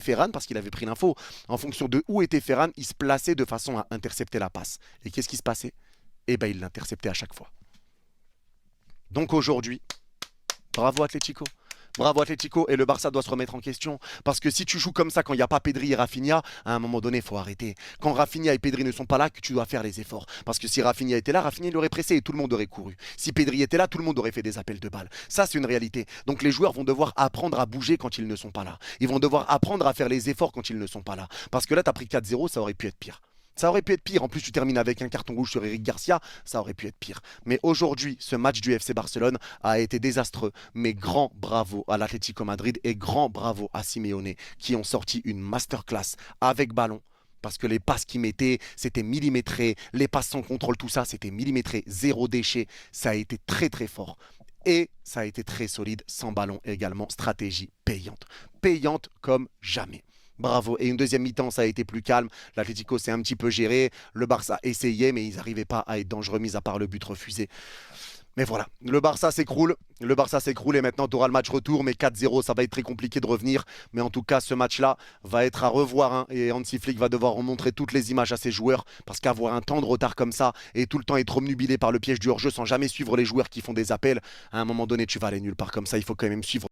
Ferran, parce qu'il avait pris l'info, en fonction de où était Ferran, il se plaçait de façon à intercepter la passe. Et qu'est-ce qui se passait? Eh ben, il l'interceptait à chaque fois. Donc aujourd'hui, bravo Atlético. Bravo Atlético, et le Barça doit se remettre en question. Parce que si tu joues comme ça quand il n'y a pas Pedri et Rafinha, à un moment donné, il faut arrêter. Quand Rafinha et Pedri ne sont pas là, que tu dois faire les efforts. Parce que si Rafinha était là, Rafinha il aurait pressé et tout le monde aurait couru. Si Pedri était là, tout le monde aurait fait des appels de balles. Ça, c'est une réalité. Donc les joueurs vont devoir apprendre à bouger quand ils ne sont pas là. Ils vont devoir apprendre à faire les efforts quand ils ne sont pas là. Parce que là, tu as pris 4-0, ça aurait pu être pire. Ça aurait pu être pire. En plus, tu termines avec un carton rouge sur Eric Garcia. Ça aurait pu être pire. Mais aujourd'hui, ce match du FC Barcelone a été désastreux. Mais grand bravo à l'Atlético Madrid et grand bravo à Simeone qui ont sorti une masterclass avec ballon. Parce que les passes qu'ils mettaient, c'était millimétré. Les passes sans contrôle, tout ça, c'était millimétré. Zéro déchet. Ça a été très très fort. Et ça a été très solide, sans ballon également. Stratégie payante. Payante comme jamais. Bravo. Et une deuxième mi-temps, ça a été plus calme. L'Atlético s'est un petit peu géré. Le Barça essayait, mais ils n'arrivaient pas à être dangereux, mis à part le but refusé. Mais voilà, le Barça s'écroule. Le Barça s'écroule et maintenant tu auras le match retour. Mais 4-0, ça va être très compliqué de revenir. Mais en tout cas, ce match-là va être à revoir, hein. Et Hansi Flick va devoir remontrer toutes les images à ses joueurs. Parce qu'avoir un temps de retard comme ça et tout le temps être obnubilé par le piège du hors-jeu sans jamais suivre les joueurs qui font des appels, à un moment donné, tu vas aller nulle part comme ça. Il faut quand même suivre.